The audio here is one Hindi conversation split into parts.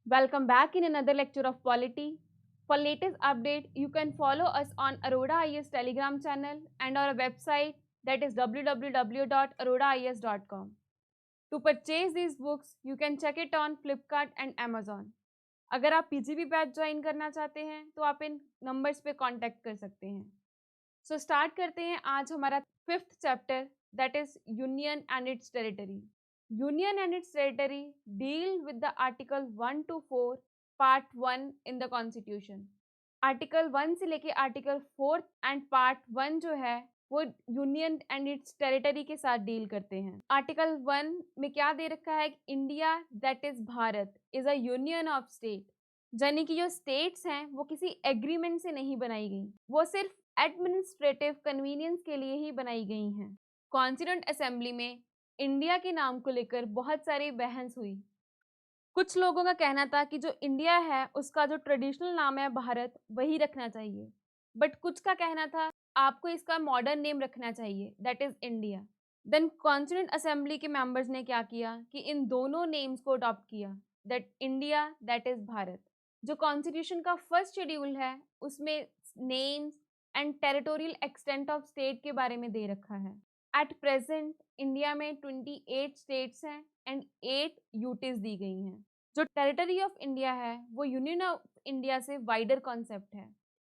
Welcome back in another lecture of polity. For latest update, you can follow us on Aurora IS Telegram channel and our website that is www.aurorais.com. To purchase these books, you can check it on Flipkart and Amazon. अगर आप पीजीबी बैच ज्वाइन करना चाहते हैं तो आप इन नंबर्स पे कांटेक्ट कर सकते हैं। सो स्टार्ट करते हैं आज हमारा 5th chapter that is union and it's territory. Union and its territory deal with the Article 1 to 4 Part 1 in the Constitution. Article 1 से लेके आर्टिकल 4 एंड पार्ट 1 जो है वो यूनियन एंड इट्स टेरिटरी के साथ डील करते हैं। आर्टिकल 1 में क्या दे रखा है? India that is Bharat is a union of state, यानी कि जो स्टेट्स हैं वो किसी एग्रीमेंट से नहीं बनाई गई, वो सिर्फ एडमिनिस्ट्रेटिव कन्वीनियंस के लिए ही बनाई गई हैं। कॉन्स्टिट्यूएंट असेंबली में इंडिया के नाम को लेकर बहुत सारी बहस हुई। कुछ लोगों का कहना था कि जो इंडिया है उसका जो ट्रेडिशनल नाम है भारत वही रखना चाहिए, बट कुछ का कहना था आपको इसका मॉडर्न नेम रखना चाहिए that is India. Then constituent assembly के मेंबर्स ने क्या किया कि इन दोनों नेम्स को अडॉप्ट किया that India that is Bharat. जो कॉन्स्टिट्यूशन का फर्स्ट शेड्यूल है उसमें names and territorial extent of state के बारे में दे रखा है। एट प्रेजेंट इंडिया में 28 स्टेट्स हैं एंड 8 यूटीज दी गई हैं। जो टेरिटरी ऑफ इंडिया है वो यूनियन ऑफ इंडिया से वाइडर कॉन्सेप्ट है,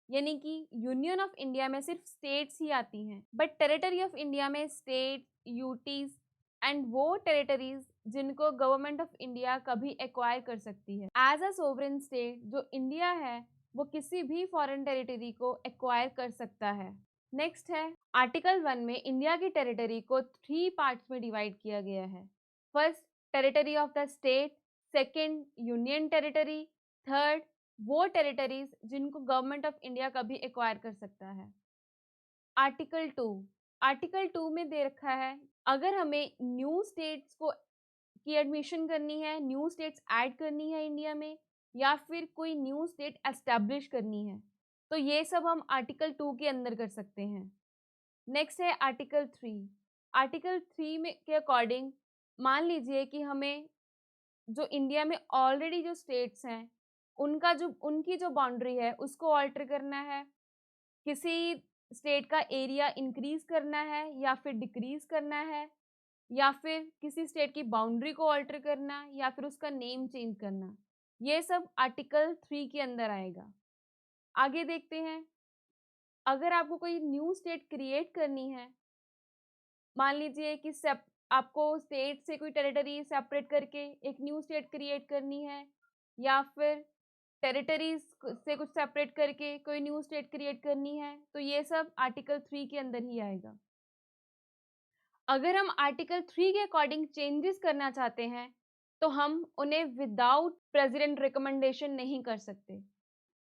यानी कि यूनियन ऑफ इंडिया में सिर्फ स्टेट्स ही आती हैं, बट टेरिटरी ऑफ इंडिया में स्टेट, यूटीज एंड वो टेरिटरीज जिनको गवर्नमेंट ऑफ इंडिया कभी एक्वायर कर सकती है। एज अ सोवरेन स्टेट जो इंडिया है वो किसी भी फॉरेन टेरिटरी को एक्वायर कर सकता है। नेक्स्ट है आर्टिकल 1 में इंडिया की टेरिटरी को 3 पार्ट्स में डिवाइड किया गया है। First territory of the state, second union territory, third वो टेरिटरीज जिनको गवर्नमेंट ऑफ इंडिया कभी एक्वायर कर सकता है। आर्टिकल 2 में दे रखा है अगर हमें न्यू स्टेट्स को की एडमिशन करनी है, न्यू स्टेट्स ऐड करनी है इंडिया में, या फिर कोई न्यू स्टेट एस्टेब्लिश करनी है, तो ये सब हम आर्टिकल 2 के अंदर कर सकते हैं। नेक्स्ट है आर्टिकल 3। आर्टिकल 3 में के अकॉर्डिंग मान लीजिए कि हमें जो इंडिया में ऑलरेडी जो स्टेट्स हैं उनकी जो बाउंड्री है उसको ऑल्टर करना है, किसी स्टेट का एरिया इंक्रीज करना है या फिर डिक्रीज करना है, या फिर किसी स्टेट की बाउंड्री को ऑल्टर करना या फिर उसका नेम चेंज करना, ये सब आर्टिकल 3 के अंदर आएगा। आगे देखते हैं, अगर आपको कोई न्यू स्टेट क्रिएट करनी है, मान लीजिए कि आपको स्टेट से कोई टेरिटरी सेपरेट करके एक न्यू स्टेट क्रिएट करनी है, या फिर टेरिटरीज से कुछ सेपरेट करके कोई न्यू स्टेट क्रिएट करनी है, तो ये सब आर्टिकल 3 के अंदर ही आएगा। अगर हम आर्टिकल 3 के अकॉर्डिंग चेंजेस करना चाहते हैं तो हम उन्हें विदाउट प्रेसिडेंट रिकमेंडेशन नहीं कर सकते।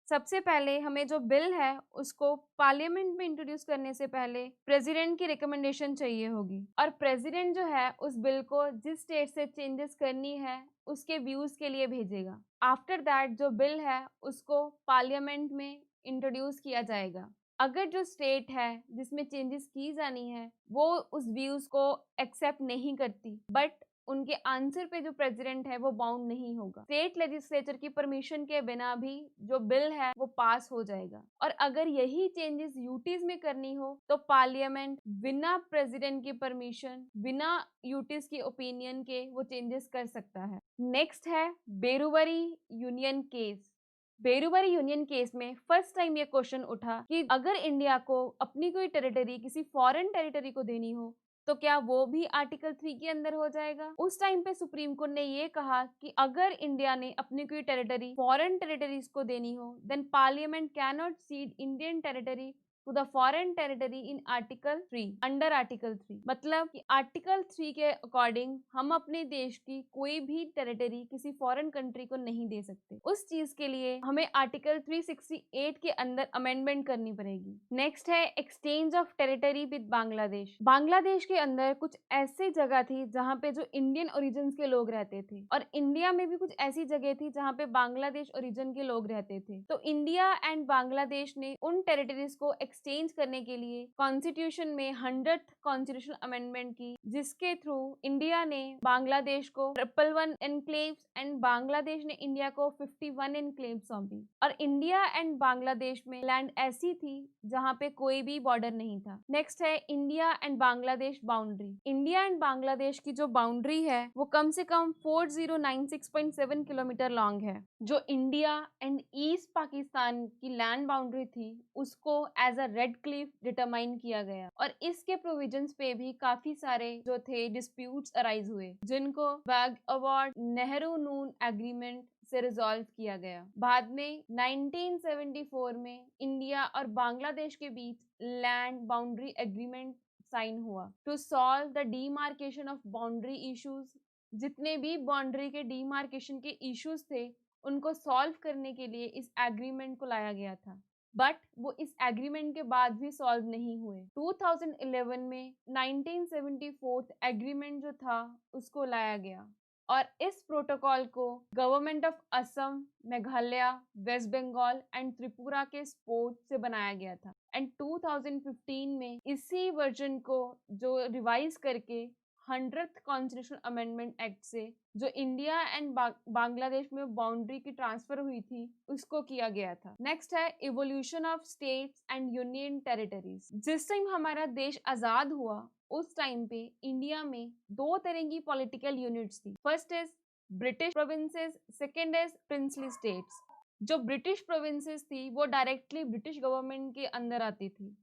सबसे पहले हमें जो बिल है उसको पार्लियामेंट में इंट्रोड्यूस करने से पहले प्रेसिडेंट की रिकमेंडेशन चाहिए होगी, और प्रेसिडेंट जो है उस बिल को जिस स्टेट से चेंजेस करनी है उसके व्यूज के लिए भेजेगा। आफ्टर दैट जो बिल है उसको पार्लियामेंट में इंट्रोड्यूस किया जाएगा। अगर जो स्टेट है जिसमें चेंजेस की जानी है वो उस व्यूज को एक्सेप्ट नहीं करती, बट उनके आंसर पे जो प्रेसिडेंट है वो बाउंड नहीं होगा, स्टेट लेजिस्लेचर की परमिशन के बिना भी जो बिल है वो पास हो जाएगा। और अगर यही चेंजेस यूटीज में करनी हो तो पार्लियामेंट बिना प्रेसिडेंट की परमिशन, बिना यूटीज की ओपिनियन के वो चेंजेस कर सकता है। नेक्स्ट है बेरुवरी यूनियन केस। बेरुवरी यूनियन केस में फर्स्ट टाइम ये क्वेश्चन उठा कि अगर इंडिया को अपनी कोई टेरिटरी किसी फॉरेन टेरिटरी को देनी हो तो क्या वो भी आर्टिकल 3 के अंदर हो जाएगा। उस टाइम पे सुप्रीम कोर्ट ने ये कहा कि अगर इंडिया ने अपनी कोई टेरिटरी फॉरेन टेरिटरीज को देनी हो then parliament can not cede Indian territory to the foreign territory in article 3 under article 3। मतलब कि आर्टिकल 3 के अकॉर्डिंग हम अपने देश की कोई भी टेरिटरी किसी फॉरेन कंट्री को नहीं दे सकते। उस चीज के लिए हमें आर्टिकल 368 के अंदर अमेंडमेंट करनी पड़ेगी। नेक्स्ट है exchange of territory with Bangladesh. Bangladesh के अंदर कुछ ऐसी जगह थी जहाँ पे जो इंडियन ओरिजिन के लोग रहते थे, और इंडिया में भी कुछ ऐसी जगह थी जहाँ पे बांग्लादेश ओरिजिन के लोग रहते थे। तो इंडिया एंड बांग्लादेश ने उन टेरिटरीज को एक्सचेंज करने के लिए कॉन्स्टिट्यूशन में 100th कॉन्स्टिट्यूशनल अमेंडमेंट की, जिसके थ्रू इंडिया ने बांग्लादेश को 111 एनक्लेव्स एंड बांग्लादेश ने इंडिया को 51 एनक्लेव्स सौंपी। और इंडिया एंड बांग्लादेश में लैंड ऐसी थी जहां पे कोई भी बॉर्डर नहीं था। नेक्स्ट है India and Bangladesh boundary. India and Bangladesh की जो बाउंड्री है वो कम से कम 4096.7 किलोमीटर लॉन्ग है। जो इंडिया एंड ईस्ट पाकिस्तान की लैंड बाउंड्री थी उसको as a Radcliffe determine किया गया, और इसके प्रोविजंस पे भी काफी सारे जो थे डिस्प्यूट्स अराइज हुए, जिनको वाघ अवार्ड नेहरू नून एग्रीमेंट से रिजॉल्व किया गया। बाद में 1974 में इंडिया और बांग्लादेश के बीच लैंड बाउंड्री एग्रीमेंट साइन हुआ to solve the demarcation of boundary issues. जितने भी बाउंड्री के डीमार्केशन के इश्यूज थे उनको सॉल्व करने के लिए इस एग्रीमेंट को लाया गया था, बट वो इस एग्रीमेंट के बाद भी सॉल्व नहीं हुए। 2011 में 1974 एग्रीमेंट जो था उसको लाया गया, और इस प्रोटोकॉल को government of Assam, Meghalaya, West Bengal and Tripura के सपोर्ट से बनाया गया था। एंड 2015 में इसी वर्जन को जो रिवाइज करके 100th कॉन्स्टिट्यूशनल अमेंडमेंट एक्ट से जो इंडिया एंड बांग्लादेश में बाउंड्री की ट्रांसफर हुई थी उसको किया गया था। नेक्स्ट है evolution of states and union territories. जिस टाइम हमारा देश आजाद हुआ उस टाइम पे इंडिया में दो तरह की पॉलिटिकल यूनिट्स थी। First is British provinces, second is princely states. जो ब्रिटिश प्रोविंसेस थी वो डायरेक्टली ब्रिटिश गवर्नमेंट के अंदर आती थी,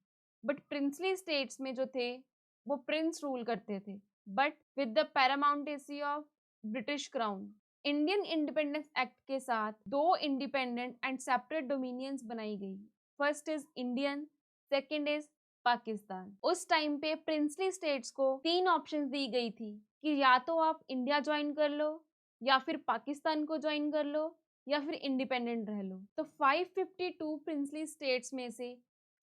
बट प्रिंसली स्टेट्स में जो थे वो प्रिंस रूल करते थे, but with the paramountcy of British crown. Indian independence act के साथ दो इंडिपेंडेंट एंड सेपरेट डोमिनियंस बनाई गई। First is Indian, second is Pakistan. उस टाइम पे प्रिंसली स्टेट्स को 3 ऑप्शंस दी गई थी कि या तो आप इंडिया ज्वाइन कर लो, या फिर पाकिस्तान को ज्वाइन कर लो, या फिर इंडिपेंडेंट रह लो। तो 552 प्रिंसली स्टेट्स में से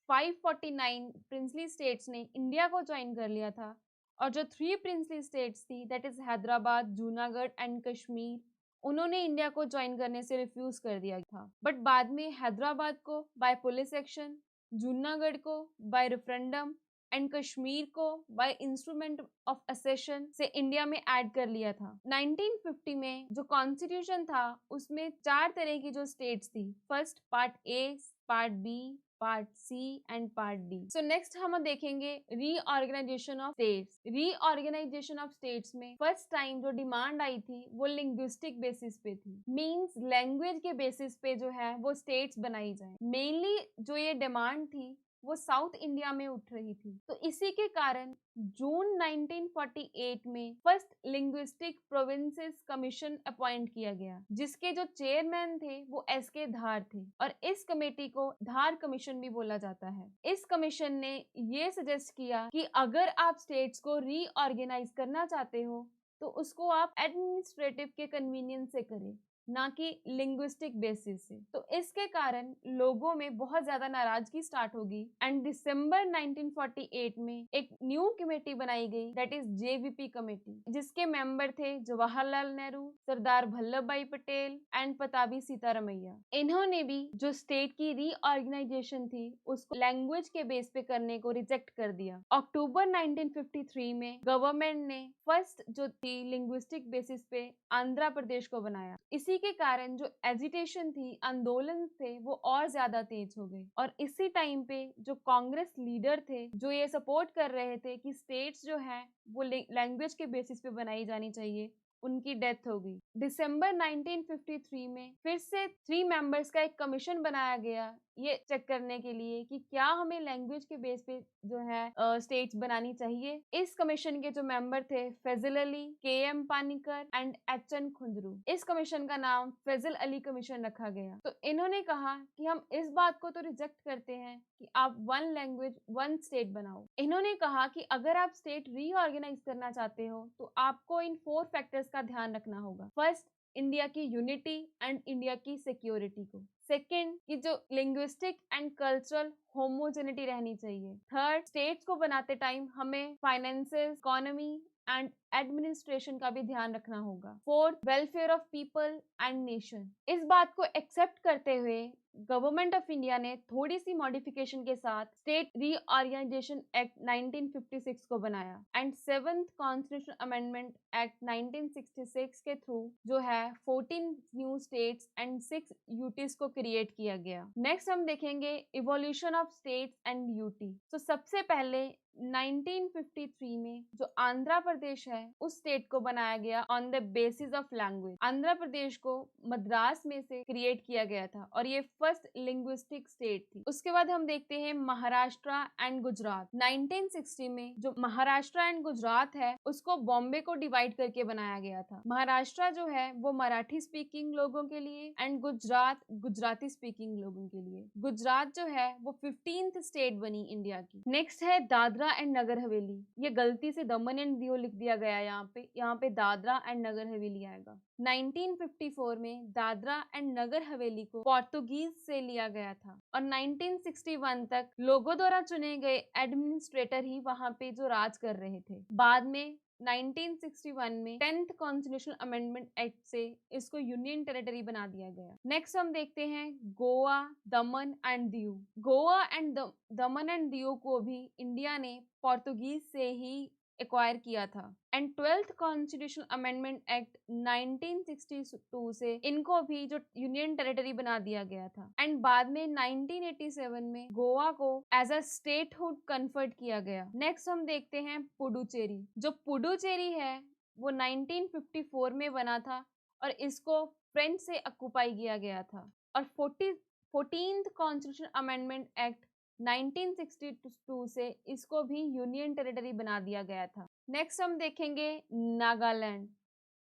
549 प्रिंसली स्टेट्स ने इंडिया को ज्वाइन कर लिया था, और जो 3 प्रिंसली स्टेट्स थी that is Hyderabad, Junagadh and Kashmir, उन्होंने इंडिया को ज्वाइन करने से रिफ्यूज कर दिया था। बट बाद में हैदराबाद को बाय पुलिस एक्शन, जूनागढ़ को बाय रेफरेंडम एंड कश्मीर को बाय इंस्ट्रूमेंट ऑफ असेशन से इंडिया में ऐड कर लिया था। 1950 में जो कॉन्स्टिट्यूशन था उसमें 4 तरह की जो स्टेट्स थी। First part A, part B, part C and part D. So next हम देखेंगे reorganisation of states. Reorganisation of states में फर्स्ट टाइम जो डिमांड आई थी वो लिंग्विस्टिक बेसिस पे थी, मींस लैंग्वेज के बेसिस पे जो है वो स्टेट्स बनाई जाए। मेनली जो ये डिमांड थी वो साउथ इंडिया में उठ रही थी, तो इसी के कारण जून 1948 में first linguistic provinces commission appoint किया गया, जिसके जो चेयरमैन थे वो एस.के. धार थे, और इस कमेटी को धार कमीशन भी बोला जाता है। इस कमीशन ने ये सजेस्ट किया कि अगर आप स्टेट्स को रीऑर्गेनाइज करना चाहते हो तो उसको आप एडमिनिस्ट्रेटिव के कन्वीनियंस से करें, ना कि लिंग्विस्टिक बेसिस से। तो इसके कारण लोगों में बहुत ज्यादा नाराजगी स्टार्ट होगी, एंड दिसंबर 1948 में एक न्यू कमेटी बनाई गई दैट इज जेवीपी कमेटी, जिसके मेंबर थे जवाहरलाल नेहरू, सरदार वल्लभ भाई पटेल एंड पताबी सीतारमैया। इन्होंने भी जो स्टेट की रीऑर्गेनाइजेशन थी उसको लैंग्वेज के बेस पे करने को रिजेक्ट कर दिया। अक्टूबर 1953 में गवर्नमेंट ने फर्स्ट जो थी लिंग्विस्टिक बेसिस पे आंध्र प्रदेश को बनाया। इसी के कारण जो एजिटेशन थी, आंदोलन थे, वो और ज्यादा तेज हो गए, और इसी टाइम पे जो कांग्रेस लीडर थे जो ये सपोर्ट कर रहे थे कि स्टेट्स जो है वो लैंग्वेज के बेसिस पे बनाई जानी चाहिए, उनकी डेथ हो गई। दिसंबर 1953 में फिर से 3 मेंबर्स का एक कमीशन बनाया गया ये चेक करने के लिए कि क्या हमें लैंग्वेज के बेस पे जो है स्टेट्स बनानी चाहिए। इस कमीशन के जो मेंबर थे फैजल अली, के.एम. पानीकर एंड एच.एन. खुंजरू। इस कमीशन का नाम फैजल अली कमीशन रखा गया। तो इन्होंने कहा कि हम इस बात को तो रिजेक्ट करते हैं कि आप 1 लैंग्वेज 1 स्टेट बनाओ। इन्होंने कहा कि अगर आप स्टेट रीऑर्गेनाइज करना चाहते हो तो आपको इन 4 फैक्टर्स का ध्यान रखना होगा। फर्स्ट, इंडिया की यूनिटी एंड इंडिया की सिक्योरिटी को। सेकेंड, कि जो लिंग्विस्टिक एंड कल्चरल होमोजेनिटी रहनी चाहिए। थर्ड, स्टेट्स को बनाते टाइम हमें फाइनेंसेस, इकोनॉमी एंड एडमिनिस्ट्रेशन का भी ध्यान रखना होगा। Fourth, welfare of people and nation. इस बात को एक्सेप्ट करते हुए गवर्नमेंट ऑफ इंडिया ने थोड़ी सी मॉडिफिकेशन के साथ स्टेट रीऑर्गेनाइजेशन एक्ट 1956 को बनाया and seventh constitution amendment act 1966 के थ्रू जो है 14 न्यू स्टेट्स एंड 6 यूटीज को क्रिएट किया गया। नेक्स्ट हम देखेंगे evolution of states and UT. तो सबसे पहले 1953 में जो आंध्र प्रदेश है उस स्टेट को बनाया गया on the basis of language. Andhra Pradesh को मद्रास में से क्रिएट किया गया था और ये फर्स्ट लिंग्विस्टिक स्टेट थी। उसके बाद हम देखते हैं महाराष्ट्र एंड गुजरात। 1960 में जो महाराष्ट्र एंड गुजरात है उसको बॉम्बे को डिवाइड करके बनाया गया था। महाराष्ट्र जो है वो मराठी स्पीकिंग लोगों के लिए एंड गुजरात गुजराती स्पीकिंग लोगों के लिए। गुजरात जो है वो 15th स्टेट बनी इंडिया की। नेक्स्ट है दादरा एंड नगर हवेली। ये गलती से दमन एंड दीव लिख दिया गया है यहाँ पे दादरा एंड नगर हवेली आएगा। 1954 में दादरा एंड नगर हवेली को पोर्तुगीज से लिया गया था और 1961 तक लोगों द्वारा चुने गए एडमिनिस्ट्रेटर ही वहां पे जो राज कर रहे थे। बाद में 1961 में 10th कॉन्स्टिट्यूशनल अमेंडमेंट एक्ट से इसको यूनियन टेरिटरी बना दिया गया। नेक्स्ट हम देखते हैं गोवा, दमन and Diu. Goa and Daman and Diu को भी इंडिया ने पोर्तुगीज से ही एक्वायर किया था and 12th constitutional amendment act 1962 से इनको भी जो यूनियन टेरिटरी बना दिया गया था एंड बाद में 1987 में गोवा को एज अ स्टेटहुड कन्फर्ट किया गया। नेक्स्ट हम देखते हैं पुडुचेरी। जो पुडुचेरी है वो 1954 में बना था और इसको फ्रेंच से ऑक्युपाई किया गया था और 14th कॉन्स्टिट्यूशनल अमेंडमेंट एक्ट 1962 से इसको भी यूनियन टेरिटरी बना दिया गया था। नेक्स्ट हम देखेंगे नागालैंड।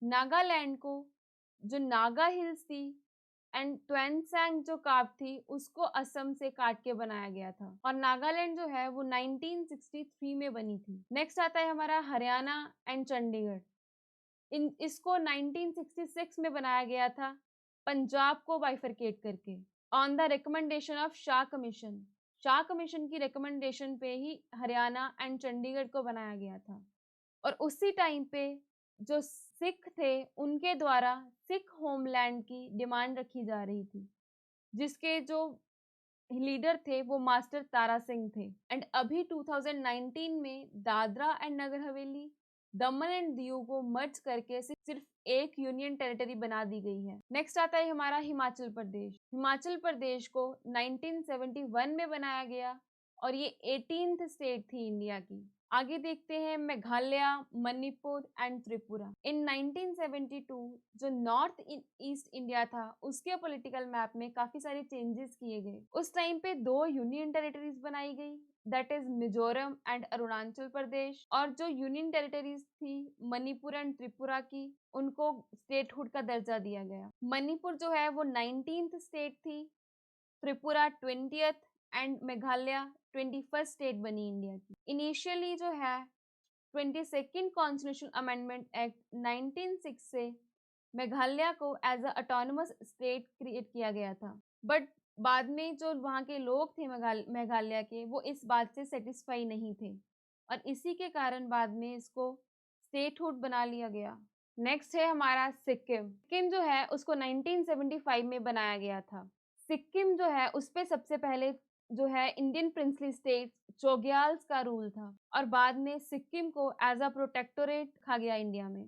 नागालैंड को जो नागा हिल्स थी एंड ट्वेंसैंग जो काप थी उसको असम से काट के बनाया गया था और नागालैंड जो है वो 1963 में बनी थी। नेक्स्ट आता है हमारा हरियाणा एंड चंडीगढ़। इसको 1966 में बनाया गया था पंजाब को बाइफरकेट करके on the recommendation of Shah commission. Shah commission की रिकमेंडेशन पे ही हरियाणा एंड चंडीगढ़ को बनाया गया था और उसी टाइम पे जो सिख थे उनके द्वारा सिख होमलैंड की डिमांड रखी जा रही थी जिसके जो लीडर थे वो मास्टर तारा सिंह थे एंड अभी 2019 में Dadra and Nagar Haveli, Daman and Diu को मर्ज करके सिर्फ एक यूनियन टेरिटरी बना दी गई है। नेक्स्ट आता है हमारा हिमाचल प्रदेश। हिमाचल प्रदेश को 1971 में बनाया गया और ये 18th स्टेट थी इंडिया की। आगे देखते हैं मेघालय, मणिपुर एंड त्रिपुरा। इन 1972 जो नॉर्थ ईस्ट इंडिया था उसके पॉलिटिकल मैप में काफी सारे चेंजेस किए गए। उस टाइम पे 2 यूनियन टेरिटरीज बनाई गई that is Mizoram and Arunachal Pradesh और जो यूनियन टेरिटरीज थी मणिपुर एंड त्रिपुरा की उनको स्टेटहुड का दर्जा दिया गया। मणिपुर जो है वो 19th स्टेट थी, Tripura 20th and Meghalaya 21st state बनी इंडिया की। इनिशियली जो है 22nd कॉन्स्टिट्यूशनल अमेंडमेंट एक्ट 1906 से मेघालय को as a autonomous state create किया गया था बट बाद में जो वहाँ के लोग थे मेघालय के वो इस बात से सेटिस्फाई नहीं थे और इसी के कारण बाद में इसको स्टेटहुड बना लिया गया। नेक्स्ट है हमारा सिक्किम। सिक्किम जो है उसको 1975 में बनाया गया था। सिक्किम जो है उस पे सबसे पहले जो है इंडियन प्रिंसली स्टेट चोग्याल्स का रूल था और बाद में सिक्किम को एज अ प्रोटेक्टोरेट रखा गया इंडिया में।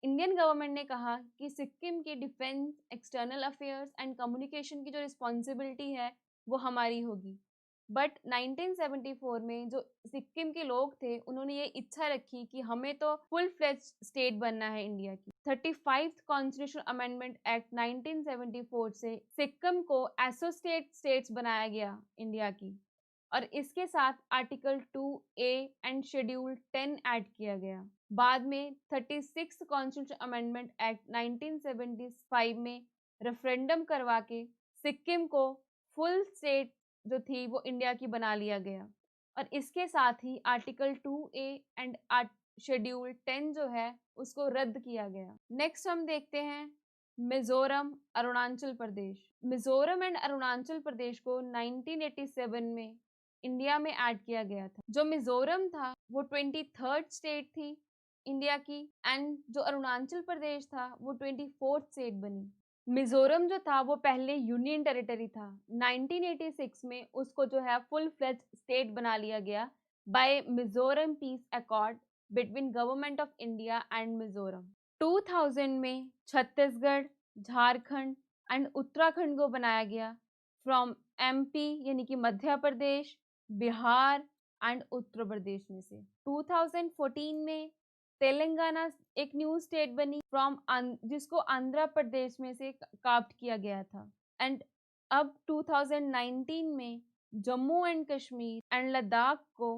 इंडियन गवर्नमेंट ने कहा कि सिक्किम की defence, external affairs and communication की जो रिस्पॉन्सिबिलिटी है वो हमारी होगी बट 1974 में जो सिक्किम के लोग थे उन्होंने ये इच्छा रखी कि हमें तो फुल फ्लेज स्टेट बनना है इंडिया की। 35th कॉन्स्टिट्यूशनल अमेंडमेंट एक्ट 1974 से सिक्किम को एसोसिएट स्टेट्स बनाया गया इंडिया की और इसके साथ article 2A and schedule 10 add किया गया। बाद में 36th कॉन्स्टिट्यूशनल अमेंडमेंट एक्ट 1975 में रेफरेंडम करवा के सिक्किम को फुल स्टेट जो थी वो इंडिया की बना लिया गया और इसके साथ ही आर्टिकल 2A एंड शेड्यूल 10 जो है उसको रद्द किया गया। नेक्स्ट हम देखते हैं मिजोरम, अरुणाचल प्रदेश। मिजोरम एंड अरुणाचल प्रदेश को 1987 में इंडिया में ऐड किया गया था। जो मिजोरम था वो 23rd स्टेट थी इंडिया की, एंड जो अरुणाचल प्रदेश था वो 24th स्टेट बनी। मिजोरम जो था वो पहले यूनियन टेरिटरी था। 1986 में उसको जो है फुल फ्लेज स्टेट बना लिया गया by Mizoram peace accord between government of India and Mizoram. 2000 में छत्तीसगढ़, झारखंड एंड उत्तराखंड को बनाया गया फ्रॉम एमपी यानी कि मध्य प्रदेश, बिहार एंड उत्तर प्रदेश में से। 2014 में तेलंगाना एक न्यू स्टेट बनी फ्रॉम जिसको आंध्र प्रदेश में से कार्व्ड किया गया था। एंड अब 2019 में जम्मू एंड कश्मीर एंड लद्दाख को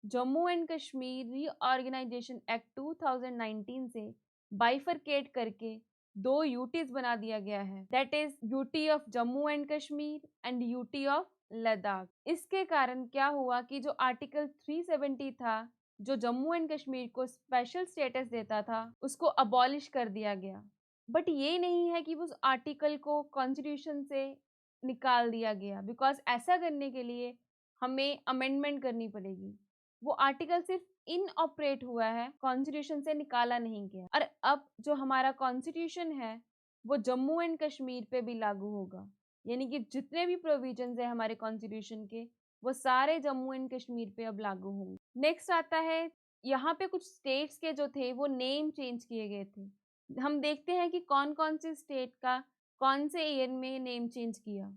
Jammu and Kashmir reorganisation act 2019 से बाइफरकेट करके दो यूटीज बना दिया गया है, that is UT of Jammu and Kashmir and UT of Ladakh. इसके कारण क्या हुआ कि जो आर्टिकल 370 था जो जम्मू एंड कश्मीर को स्पेशल स्टेटस देता था उसको अबॉलिश कर दिया गया। बट ये नहीं है कि उस आर्टिकल को कॉन्स्टिट्यूशन से निकाल दिया गया, बिकॉज ऐसा करने के लिए हमें अमेंडमेंट करनी पड़ेगी। वो आर्टिकल सिर्फ इन ऑपरेट हुआ है, कॉन्स्टिट्यूशन से निकाला नहीं गया। और अब जो हमारा कॉन्स्टिट्यूशन है वो जम्मू एंड कश्मीर पे भी लागू होगा, यानी कि जितने भी प्रोविजंस है हमारे कॉन्स्टिट्यूशन के वो सारे जम्मू एंड कश्मीर पे अब लागू होंगे। नेक्स्ट आता है, यहाँ पे कुछ स्टेट्स के जो थे वो नेम चेंज किए गए थे। हम देखते हैं कि कौन कौन से स्टेट का कौन से ईयर में नेम चेंज किया।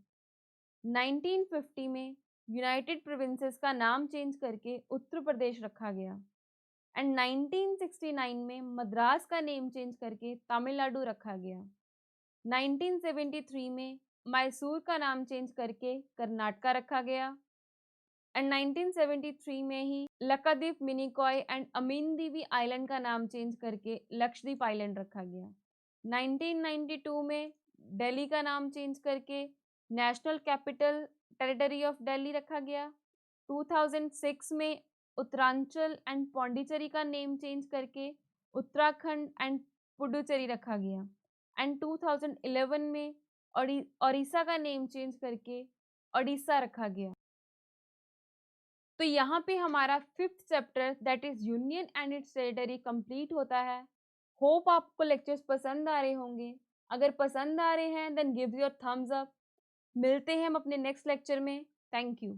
1950 में यूनाइटेड प्रोविंसेस का नाम चेंज करके उत्तर प्रदेश रखा गया। एंड 1969 में मद्रास का नेम चेंज करके तमिलनाडु रखा गया। 1973 में मैसूर का नाम चेंज करके कर्नाटका रखा गया। एंड 1973 में ही लक्षद्वीप, मिनिकॉय एंड अमीनदीवी आइलैंड का नाम चेंज करके लक्षद्वीप आइलैंड रखा गया। 1992 में दिल्ली का नाम चेंज करके national capital territory of Delhi रखा गया। 2006 में उत्तरांचल एंड पौंडीचेरी का नेम चेंज करके उत्तराखंड एंड पुडुचेरी रखा गया। एंड 2011 में ओडिशा का नेम चेंज करके ओडिशा रखा गया। तो यहाँ पे हमारा 5th chapter that is union and it's territory complete होता है। होप आपको लेक्चर्स पसंद आ रहे होंगे। अगर पसंद आ रहे हैं then give your thumbs up. मिलते हैं हम अपने नेक्स्ट लेक्चर में। Thank you.